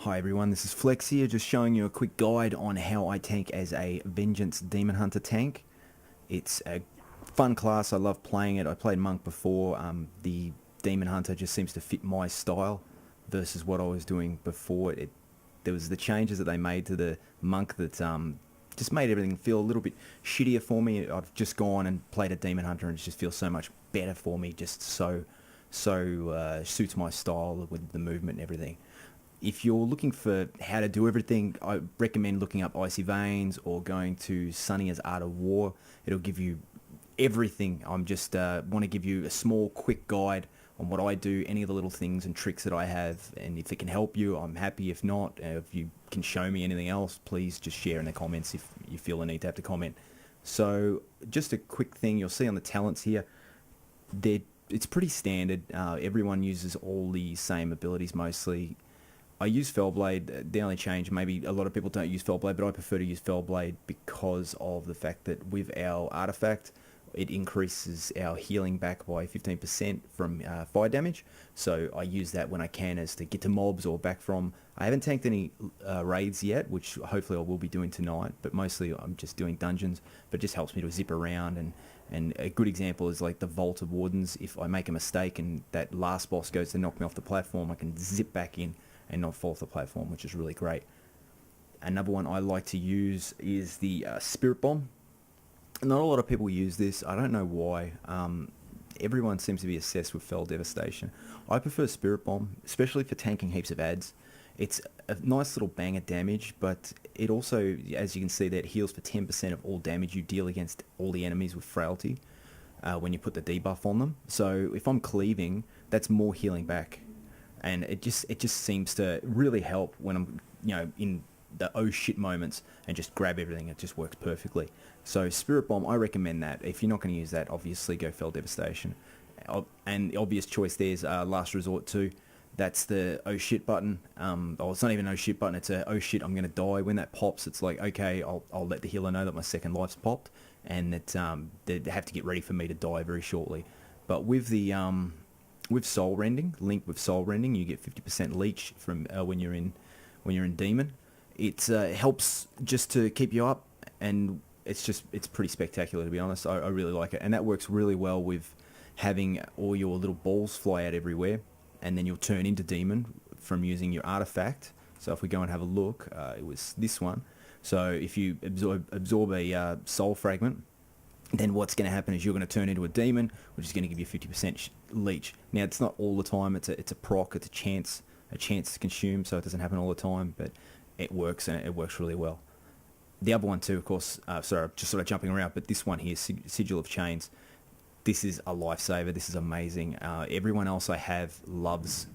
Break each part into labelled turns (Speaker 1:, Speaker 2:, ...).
Speaker 1: Hi everyone, this is Flex here, just showing you a quick guide on how I tank as a Vengeance Demon Hunter tank. It's a fun class, I love playing it. I played Monk before. The Demon Hunter just seems to fit my style versus what I was doing before. There was the changes that they made to the Monk that just made everything feel a little bit shittier for me. I've just gone and played a Demon Hunter and it just feels so much better for me, just so suits my style with the movement and everything. If you're looking for how to do everything, I recommend looking up Icy Veins or going to Sunny's Art of War. It'll give you everything. I'm just want to give you a small, quick guide on what I do, any of the little things and tricks that I have, and if it can help you, I'm happy. If not, if you can show me anything else, please just share in the comments if you feel the need to have to comment. So, just a quick thing, you'll see on the talents here, it's pretty standard. Everyone uses all the same abilities mostly. I use Fellblade. The only change, maybe a lot of people don't use Fellblade, but I prefer to use Fellblade because of the fact that with our artifact, it increases our healing back by 15% from fire damage. So I use that when I can as to get to mobs or back from. I haven't tanked any raids yet, which hopefully I will be doing tonight, but mostly I'm just doing dungeons, but it just helps me to zip around. And a good example is like the Vault of Wardens. If I make a mistake and that last boss goes to knock me off the platform, I can zip back in and not fall off the platform, which is really great. Another one I like to use is the Spirit Bomb. Not a lot of people use this. I don't know why. Everyone seems to be obsessed with Fell Devastation. I prefer Spirit Bomb, especially for tanking heaps of adds. It's a nice little bang of damage, but it also, as you can see, that heals for 10% of all damage you deal against all the enemies with Frailty when you put the debuff on them. So if I'm cleaving, that's more healing back. And it just seems to really help when I'm in the oh shit moments and just grab everything. It just works perfectly. So Spirit Bomb, I recommend that. If you're not going to use that, obviously go Fell Devastation. And the obvious choice there is Last Resort 2. That's the oh shit button. It's not even an oh shit button. It's a oh shit, I'm going to die. When that pops, it's like, okay, I'll let the healer know that my second life's popped, and that they have to get ready for me to die very shortly. But with the with Soul Rending, linked with Soul Rending, you get 50% leech from when you're in Demon. It helps just to keep you up, and it's pretty spectacular, to be honest. I really like it, and that works really well with having all your little balls fly out everywhere, and then you'll turn into Demon from using your artifact. So if we go and have a look, it was this one. So if you absorb a soul fragment, then what's going to happen is you're going to turn into a demon, which is going to give you 50% leech. Now, it's not all the time. It's a proc. It's a chance to consume, so it doesn't happen all the time, but it works, and it works really well. The other one too, of course, sorry, I'm just sort of jumping around, but this one here, Sigil of Chains, this is a lifesaver. This is amazing. Everyone else I have loves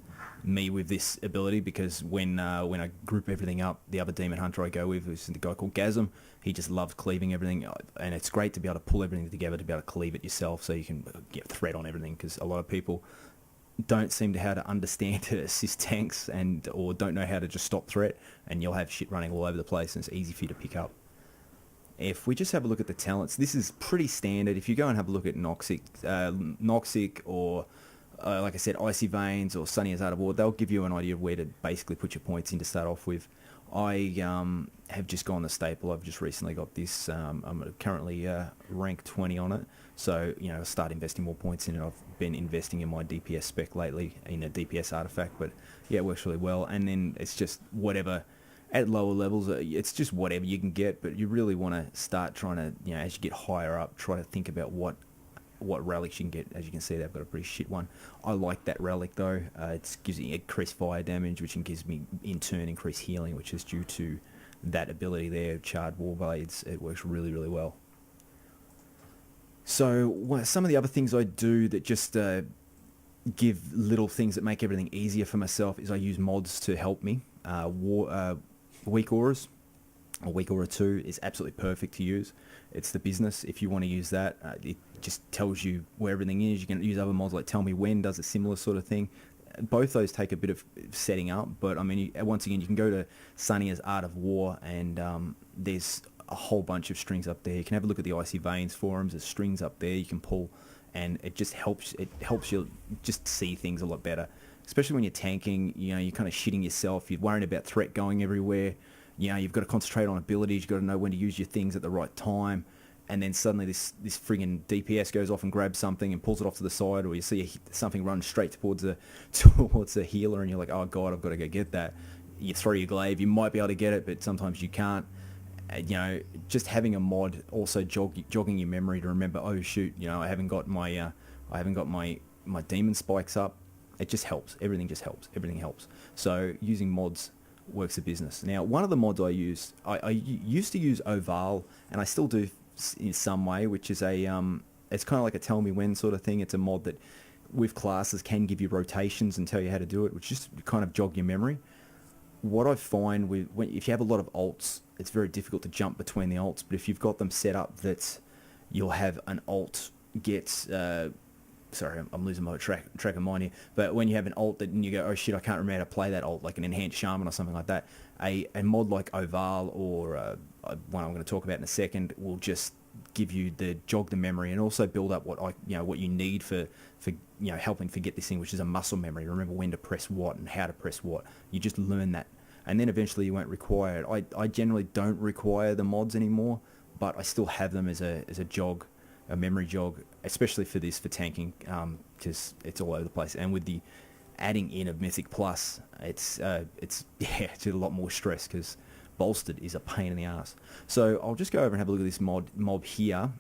Speaker 1: me with this ability, because when I group everything up, the other demon hunter I go with is the guy called Gasm. He just loves cleaving everything, and it's great to be able to pull everything together, to be able to cleave it yourself, so you can get thread on everything, because a lot of people don't seem to how to understand to assist tanks, or don't know how to just stop threat, and you'll have shit running all over the place, and it's easy for you to pick up. If we just have a look at the talents, this is pretty standard. If you go and have a look at Noxic or like I said, Icy Veins or Sunny's Art of War, they'll give you an idea of where to basically put your points in to start off with. I have just gone the staple. I've just recently got this. I'm currently rank 20 on it. So, start investing more points in it. I've been investing in my DPS spec lately, in a DPS artifact. But, yeah, it works really well. And then it's just whatever. At lower levels, it's just whatever you can get. But you really want to start trying to, as you get higher up, try to think about what relics you can get. As you can see, they've got a pretty shit one. I like that relic though. It gives me increased fire damage, which gives me in turn increased healing, which is due to that ability there, Charred Warblades. It works really, really well. So some of the other things I do that just give little things that make everything easier for myself is I use mods to help me. Weak Auras, or Weak Aura 2 is absolutely perfect to use. It's the business. If you want to use that, it just tells you where everything is. You can use other mods like Tell Me When, does a similar sort of thing. Both those take a bit of setting up, but I mean, once again, you can go to Sunny's Art of War, and there's a whole bunch of strings up there. You can have a look at the Icy Veins forums. There's strings up there you can pull, and it just helps. It helps you just see things a lot better, especially when you're tanking. You know, you're kind of shitting yourself. You're worrying about threat going everywhere. You know, you've got to concentrate on abilities. You've got to know when to use your things at the right time. And then suddenly this friggin' DPS goes off and grabs something and pulls it off to the side, or you see something run straight towards a healer, and you're like, oh god, I've got to go get that. You throw your glaive, you might be able to get it, but sometimes you can't. You know, just having a mod also jogging your memory to remember, oh shoot, you know, I haven't got my demon spikes up. It just helps. Everything just helps. Everything helps. So using mods works a business. Now, one of the mods I use, I used to use Oval, and I still do in some way, which is it's kind of like a tell me when sort of thing. It's a mod that with classes can give you rotations and tell you how to do it, which just kind of jog your memory. What I find if you have a lot of alts, it's very difficult to jump between the alts, but if you've got them set up that you'll have an alt get sorry, I'm losing my track of mind here, but when you have an alt that and you go, oh shit, I can't remember how to play that alt, like an enhanced shaman or something like that, a mod like Oval or one I'm going to talk about in a second will just give you the jog the memory and also build up what you need for helping forget this thing, which is a muscle memory. Remember when to press what and how to press what. You just learn that, and then eventually you won't require it. I generally don't require the mods anymore, but I still have them as a jog, a memory jog, especially for tanking, because it's all over the place. And with the adding in of Mythic Plus, it's just a lot more stress because bolstered is a pain in the ass. So I'll just go over and have a look at this mob here.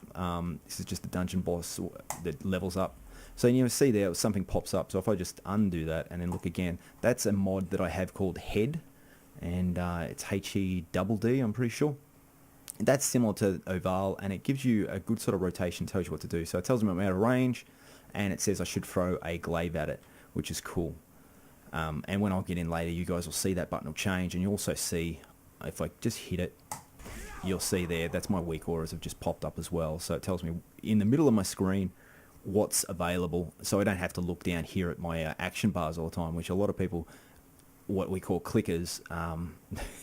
Speaker 1: This is just the dungeon boss that levels up. So you see there something pops up. So if I just undo that and then look again, that's a mod that I have called Head, and it's HEDD, I'm pretty sure. That's similar to Oval, and it gives you a good sort of rotation, tells you what to do. So it tells me I'm out of range, and it says I should throw a glaive at it, which is cool. And when I'll get in later, you guys will see that button will change, and you'll also see, if I just hit it, you'll see there, that's my weak auras have just popped up as well. So it tells me in the middle of my screen what's available, so I don't have to look down here at my action bars all the time, which a lot of people, what we call clickers,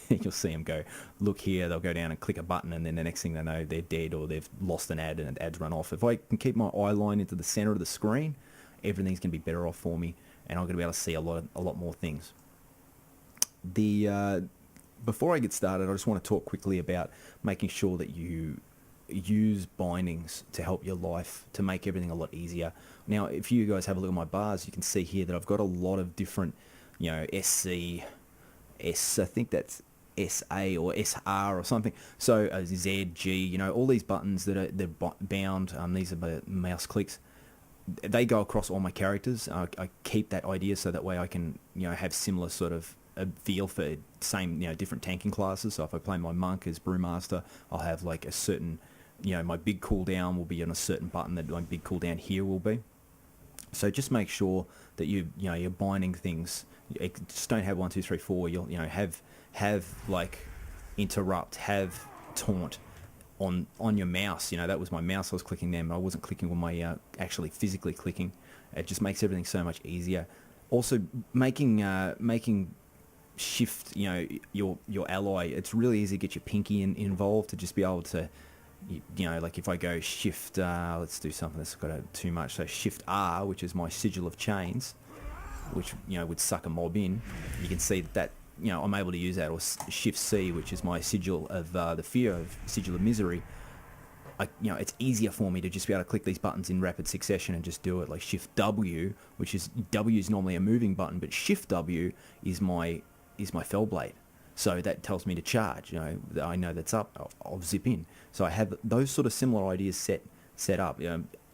Speaker 1: you'll see them go, look here, they'll go down and click a button, and then the next thing they know, they're dead or they've lost an ad and an ad's run off. If I can keep my eye line into the center of the screen, everything's going to be better off for me, and I'm going to be able to see a lot more things. Before I get started, I just want to talk quickly about making sure that you use bindings to help your life, to make everything a lot easier. Now, if you guys have a look at my bars, you can see here that I've got a lot of different, SC, I think that's SA or SR or something. So Z, G, all these buttons they're bound. These are my mouse clicks. They go across all my characters. I keep that idea so that way I can, have similar sort of a feel for same, different tanking classes. So if I play my monk as brewmaster, I'll have like a certain, my big cooldown will be on a certain button that my big cooldown here will be. So just make sure that you're binding things. Just don't have 1, 2, 3, 4. You'll have like interrupt, have taunt on your mouse. That was my mouse. I was clicking them. I wasn't clicking with my actually physically clicking. It just makes everything so much easier. Also making shift, your ally. It's really easy to get your pinky involved to just be able to, like if I go shift, let's do something that's got too much. So shift R, which is my sigil of chains, which would suck a mob in. You can see that I'm able to use that, or shift C, which is my sigil of the fear of sigil of misery. It's easier for me to just be able to click these buttons in rapid succession and just do it. Like shift W, which is W is normally a moving button, but shift W is my fellblade. So that tells me to charge. I know that's up. I'll zip in. So I have those sort of similar ideas set up.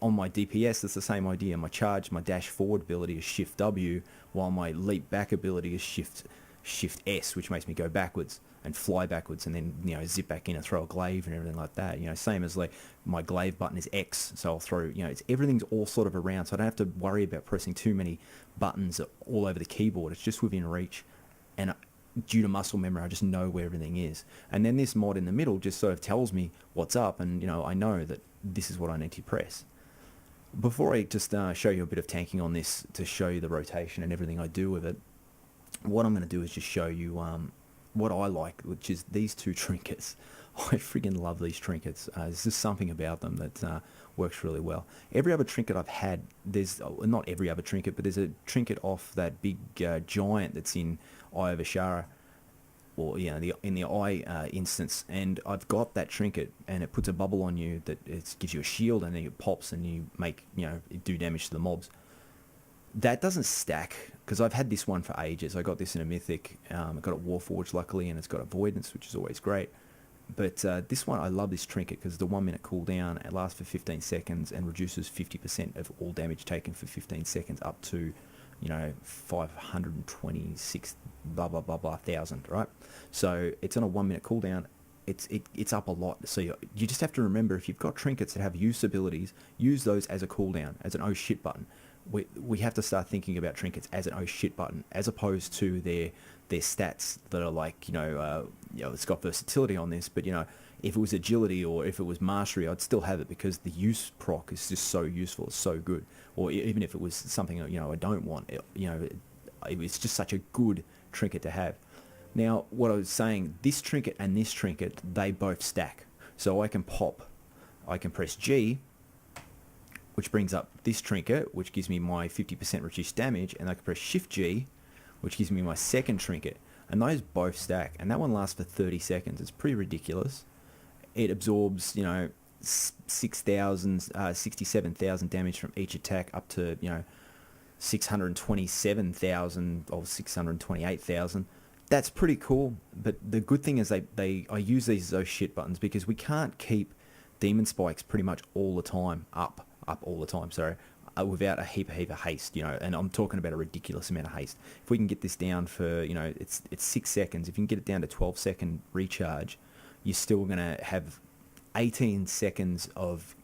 Speaker 1: On my DPS, it's the same idea. My charge, my dash forward ability is shift W, while my leap back ability is shift S, which makes me go backwards and fly backwards, and then zip back in and throw a glaive and everything like that. Same as like my glaive button is X, so I'll throw. Everything's all sort of around, so I don't have to worry about pressing too many buttons all over the keyboard. It's just within reach, and due to muscle memory, I just know where everything is. And then this mod in the middle just sort of tells me what's up, and I know that this is what I need to press. Before I just show you a bit of tanking on this to show you the rotation and everything I do with it, what I'm going to do is just show you what I like, which is these two trinkets. I friggin' love these trinkets. There's just something about them that works really well. Every other trinket I've had, there's not every other trinket, but there's a trinket off that big giant that's in Eye of Ashara, or in the Eye instance, and I've got that trinket, and it puts a bubble on you that it gives you a shield, and then it pops, and you make it do damage to the mobs. That doesn't stack, because I've had this one for ages. I got this in a mythic. I got it Warforged, luckily, and it's got avoidance, which is always great. But this one, I love this trinket because the 1 minute cooldown, it lasts for 15 seconds and reduces 50% of all damage taken for 15 seconds up to, 526 blah blah blah blah thousand, right? So it's on a 1 minute cooldown. It's up a lot. So you just have to remember, if you've got trinkets that have use abilities, use those as a cooldown, as an oh shit button. We have to start thinking about trinkets as an oh shit button, as opposed to their stats that are like, it's got versatility on this, but if it was agility or if it was mastery, I'd still have it because the use proc is just so useful, it's so good. Or even if it was something I don't want, it's just such a good trinket to have. Now, what I was saying, this trinket and this trinket, they both stack. So I can press G, which brings up this trinket, which gives me my 50% reduced damage, and I can press Shift G, which gives me my second trinket, and those both stack, and that one lasts for 30 seconds. It's pretty ridiculous. It absorbs, 67,000 damage from each attack, up to, 627,000 or 628,000. That's pretty cool, but the good thing is I use these as those shit buttons, because we can't keep demon spikes pretty much all the time up all the time, sorry, without a heap of haste, and I'm talking about a ridiculous amount of haste. If we can get this down for, it's 6 seconds, if you can get it down to 12-second recharge, you're still going to have 18 seconds of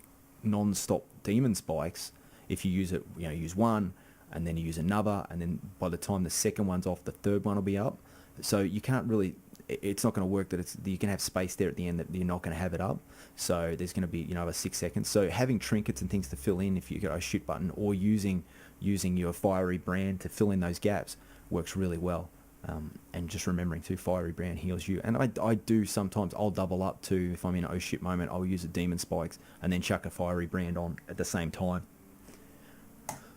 Speaker 1: non-stop demon spikes. If you use it, use one, and then you use another, and then by the time the second one's off, the third one will be up. So you can't really, it's not going to work that you can have space there at the end that you're not going to have it up. So there's going to be, a 6 seconds. So having trinkets and things to fill in, if you got a shoot button, or using your fiery brand to fill in those gaps, works really well. And just remembering too, fiery brand heals you. And I do sometimes, I'll double up too. If I'm in an oh shit moment, I'll use a demon spikes and then chuck a fiery brand on at the same time.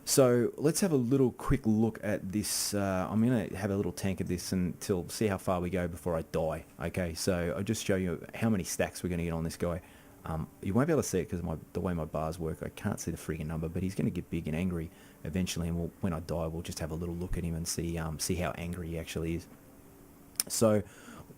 Speaker 1: So let's have a little quick look at this. I'm going to have a little tank of this until see how far we go before I die. Okay, so I'll just show you how many stacks we're going to get on this guy. You won't be able to see it because the way my bars work, I can't see the freaking number, but he's going to get big and angry eventually, and when I die, we'll just have a little look at him and see how angry he actually is. So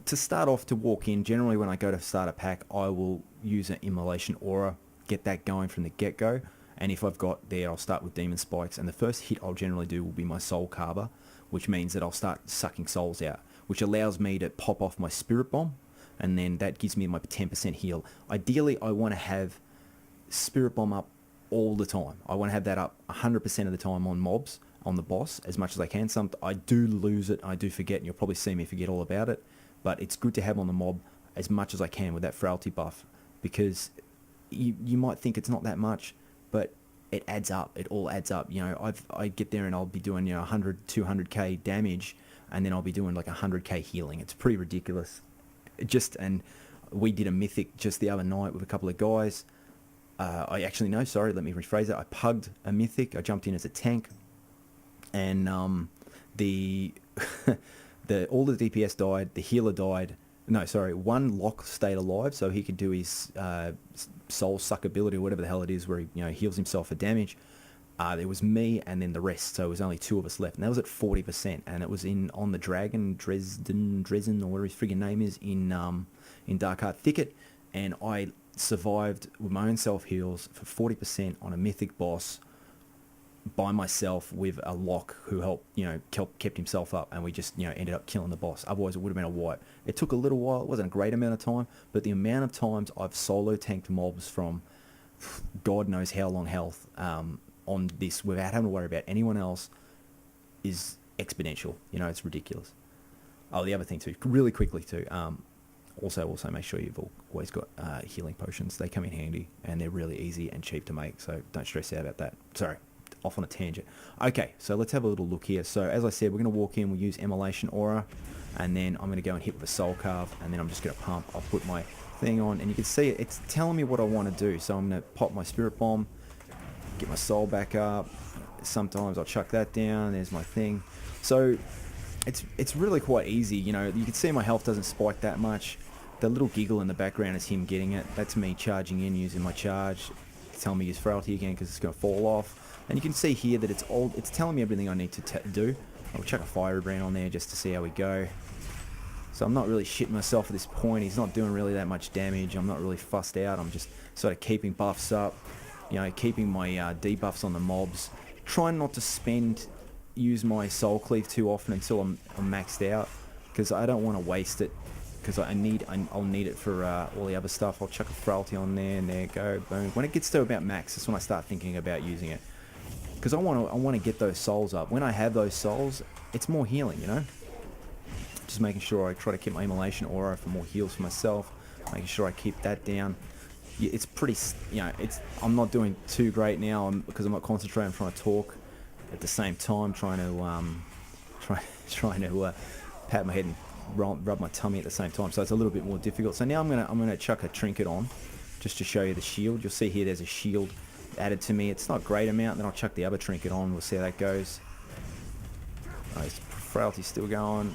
Speaker 1: to start off, to walk in, generally when I go to start a pack, I will use an immolation aura, get that going from the get-go. And if I've got there, I'll start with demon spikes, and the first hit I'll generally do will be my soul carver, which means that I'll start sucking souls out, which allows me to pop off my spirit bomb, and then that gives me my 10% heal. Ideally, I want to have spirit bomb up all the time. I want to have that up 100% of the time on mobs, on the boss, as much as I can. I do lose it, I do forget, and you'll probably see me forget all about it, but it's good to have on the mob as much as I can with that frailty buff, because you might think it's not that much, but it adds up. It all adds up. I get there and I'll be doing 100, 200k damage, and then I'll be doing like 100k healing. It's pretty ridiculous. And we did a mythic just the other night with a couple of guys. Let me rephrase that. I pugged a mythic. I jumped in as a tank, and all the DPS died. The healer died. No, sorry, one lock stayed alive, so he could do his soul suck ability, or whatever the hell it is, where he heals himself for damage. There was me and then the rest, so it was only 2 of us left, and that was at 40%, and it was on the dragon, Dresden, or whatever his friggin' name is, in Darkheart Thicket, and I survived with my own self heals for 40% on a mythic boss by myself with a lock who kept himself up, and we just ended up killing the boss. Otherwise it would have been a wipe. It took a little while. It wasn't a great amount of time, but the amount of times I've solo tanked mobs from God knows how long health on this without having to worry about anyone else is exponential. It's ridiculous. Oh, the other thing too, really quickly too, also make sure you've always got healing potions. They come in handy, and they're really easy and cheap to make, so don't stress out about that. Sorry, off on a tangent. Okay, so let's have a little look here. So as I said, we're going to walk in, we'll use Immolation Aura, and then I'm going to go and hit with a Soul Carve, and then I'm just going to pump. I'll put my thing on, and you can see it's telling me what I want to do. So I'm going to pop my spirit bomb, get my soul back up. Sometimes I'll chuck that down. There's my thing. So it's really quite easy. You know, you can see my health doesn't spike that much. The little giggle in the background is him getting it. That's me charging in, using my charge. It's telling me use frailty again because it's going to fall off. And you can see here that it's telling me everything I need to do. I'll chuck a fiery brand on there just to see how we go. So I'm not really shitting myself at this point. He's not doing really that much damage. I'm not really fussed out. I'm just sort of keeping buffs up. You know, keeping my debuffs on the mobs. Trying not to use my soul cleave too often until I'm maxed out, because I don't want to waste it, because I'll need it for all the other stuff. I'll chuck a frailty on there, and there you go, boom. When it gets to about max, that's when I start thinking about using it, because I want to get those souls up. When I have those souls, it's more healing, you know. Just making sure I try to keep my immolation aura for more heals for myself. Making sure I keep that down. It's pretty, you know, I'm not doing too great now because I'm not concentrating. I'm trying to talk at the same time, trying to pat my head and rub my tummy at the same time. So it's a little bit more difficult. So now I'm gonna chuck a trinket on, just to show you the shield. You'll see here there's a shield added to me. It's not a great amount. Then I'll chuck the other trinket on. We'll see how that goes. Oh, his frailty's still going.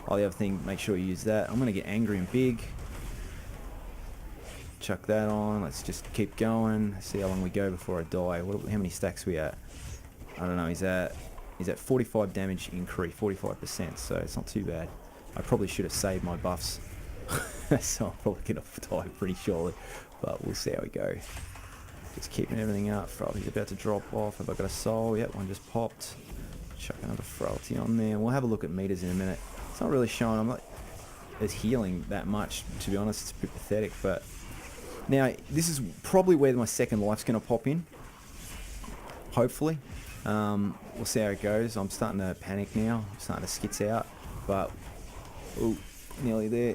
Speaker 1: Oh, the other thing, make sure you use that. I'm gonna get angry and big. Chuck that on. Let's just keep going. See how long we go before I die. How many stacks we at? I don't know. He's at 45 damage increase, 45%. So it's not too bad. I probably should have saved my buffs. So I'm probably gonna die pretty shortly. But we'll see how we go. Just keeping everything up. Frailty's about to drop off. Have I got a soul? Yep, one just popped. Chuck another frailty on there. We'll have a look at meters in a minute. It's not really showing. I'm not as healing that much, to be honest. It's a bit pathetic, but. Now, this is probably where my second life's going to pop in. Hopefully. We'll see how it goes. I'm starting to panic now. I'm starting to skits out. But, oh, nearly there.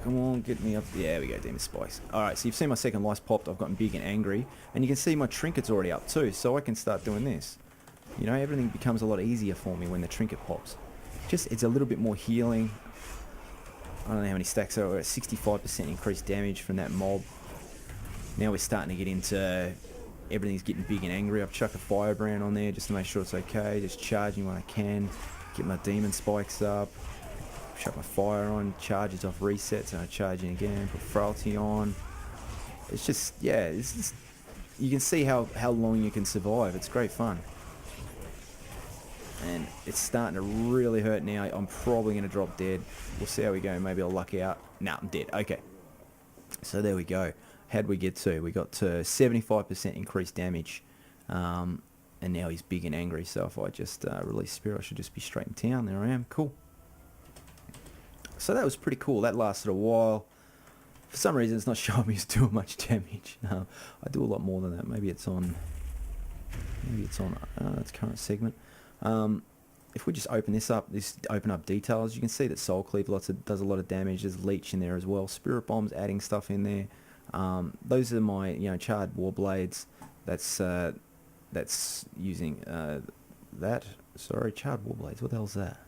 Speaker 1: Come on, get me up. Yeah, we go, Demon Spikes. Alright, so you've seen my second life's popped. I've gotten big and angry. And you can see my trinket's already up too. So I can start doing this. You know, everything becomes a lot easier for me when the trinket pops. It's a little bit more healing. I don't know how many stacks are. We're at 65% increased damage from that mob. Now we're starting to get into everything's getting big and angry. I've chucked a firebrand on there just to make sure it's okay. Just charging when I can. Get my demon spikes up. Chuck my fire on. Charges off resets and I charge in again. Put frailty on. It's just, yeah, it's just, you can see how long you can survive. It's great fun. And it's starting to really hurt now. I'm probably going to drop dead. We'll see how we go. Maybe I'll luck out. No, I'm dead. Okay. So there we go. How'd we get to? We got to 75% increased damage. And now he's big and angry. So if I just release Spirit, I should just be straight in town. There I am. Cool. So that was pretty cool. That lasted a while. For some reason, it's not showing me it's doing much damage. I do a lot more than that. Maybe it's on... That's current segment. If we just open this up, open up details, you can see that Soul Cleave does a lot of damage. There's Leech in there as well. Spirit Bomb's adding stuff in there. Those are my charred Warblades. That's using that. Sorry, charred Warblades. What the hell's that?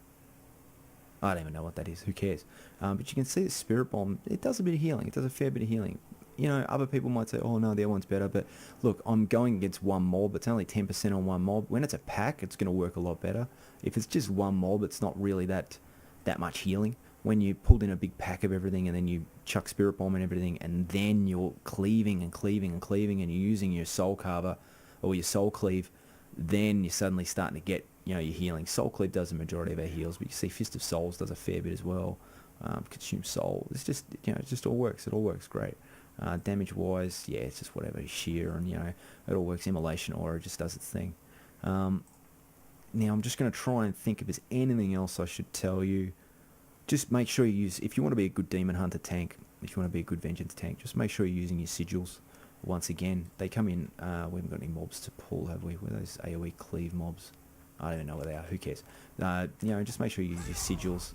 Speaker 1: I don't even know what that is. Who cares? But you can see the Spirit Bomb. It does a bit of healing. It does a fair bit of healing. You know, other people might say, oh no, the other one's better, but look, I'm going against one mob. It's only 10% on one mob. When it's a pack, it's going to work a lot better. If it's just one mob, it's not really that much healing. When you pulled in a big pack of everything and then you chuck Spirit Bomb and everything, and then you're cleaving and cleaving and cleaving and you're using your Soul Carver or your Soul Cleave, then you're suddenly starting to get, your healing. Soul Cleave does the majority of our heals, but you see Fist of Souls does a fair bit as well. Consume Soul. It's just, it just all works. It all works great. Damage wise, yeah, it's just whatever, sheer, and it all works. Immolation Aura just does its thing. Now I'm just going to try and think if there's anything else I should tell you. Just make sure you use, if you want to be a good Demon Hunter tank, if you want to be a good Vengeance tank, just make sure you're using your sigils. Once again, they come in, we haven't got any mobs to pull, have we? Where are those AoE cleave mobs? I don't even know where they are, who cares? Just make sure you use your sigils.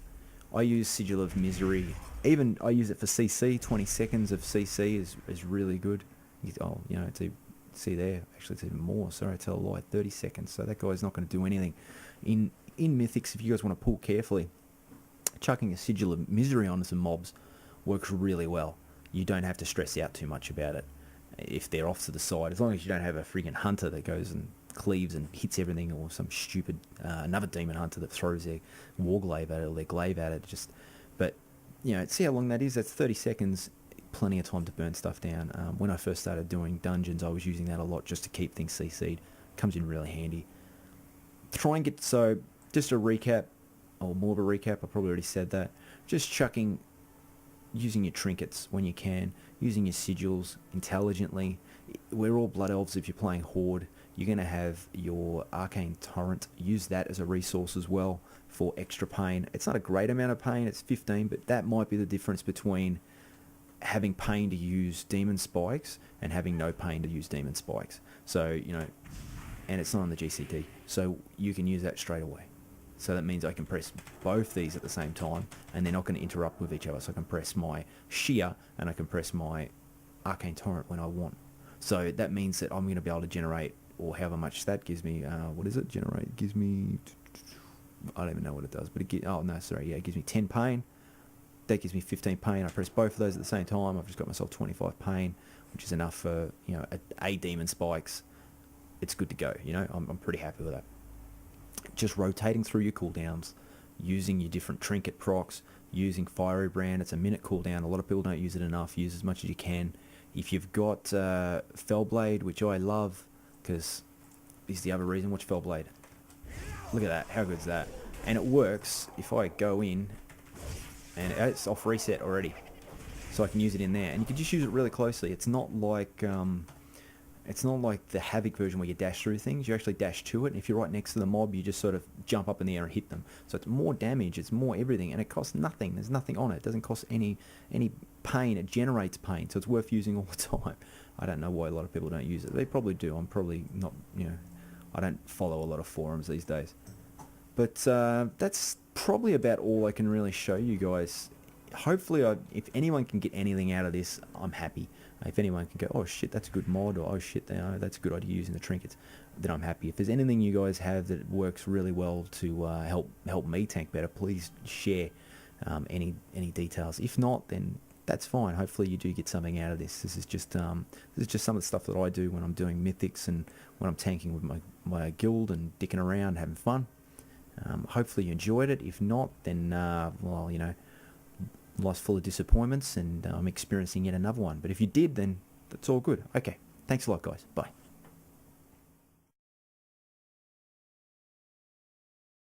Speaker 1: I use Sigil of Misery. Even I use it for CC. 20 seconds of CC is really good. To see there, actually it's even more. Sorry, I tell a lie. 30 seconds. So that guy's not going to do anything. In Mythics, if you guys want to pull carefully, chucking a Sigil of Misery onto some mobs works really well. You don't have to stress out too much about it if they're off to the side, as long as you don't have a friggin' hunter that goes and cleaves and hits everything, or some stupid another demon hunter that throws their warglaive at it or their glaive at it. But see how long that is. That's 30 seconds. Plenty of time to burn stuff down. When I first started doing dungeons, I was using that a lot just to keep things CC'd. Comes in really handy. Just a recap, or more of a recap, I probably already said that. Just using your trinkets when you can, using your sigils intelligently. We're all blood elves. If you're playing Horde, you're going to have your arcane torrent. Use that as a resource as well for extra pain. It's not a great amount of pain, it's 15, but that might be the difference between having pain to use demon spikes and having no pain to use demon spikes. So, and it's not on the GCD, so you can use that straight away. So that means I can press both these at the same time, and they're not going to interrupt with each other. So I can press my Shear, and I can press my Arcane Torrent when I want. So that means that I'm going to be able to generate, or however much that gives me, what is it? Generate gives me, I don't even know what it does, but it gives me 10 pain. That gives me 15 pain. I press both of those at the same time. I've just got myself 25 pain, which is enough for, a demon spikes. It's good to go, I'm pretty happy with that. Just rotating through your cooldowns, using your different trinket procs, using Fiery Brand. It's a minute cooldown. A lot of people don't use it enough. Use as much as you can. If you've got Fellblade, which I love, because this is the other reason, watch Fellblade. Look at that. How good is that? And it works if I go in, and it's off reset already. So I can use it in there. And you can just use it really closely. It's not like the Havoc version where you dash through things. You actually dash to it, and if you're right next to the mob, you just sort of jump up in the air and hit them. So it's more damage, it's more everything, and it costs nothing. There's nothing on it. It doesn't cost any pain. It generates pain, so it's worth using all the time. I don't know why a lot of people don't use it. They probably do. I'm probably not, I don't follow a lot of forums these days. But that's probably about all I can really show you guys. Hopefully, if anyone can get anything out of this, I'm happy. If anyone can go, oh shit, that's a good mod, or oh shit, that's a good idea using the trinkets, then I'm happy. If there's anything you guys have that works really well to help me tank better, please share any details. If not, then that's fine. Hopefully you do get something out of this. This is just some of the stuff that I do when I'm doing mythics and when I'm tanking with my guild and dicking around, having fun. Hopefully you enjoyed it. If not, then life's full of disappointments, and I'm experiencing yet another one. But if you did, then that's all good. Okay, thanks a lot, guys. Bye.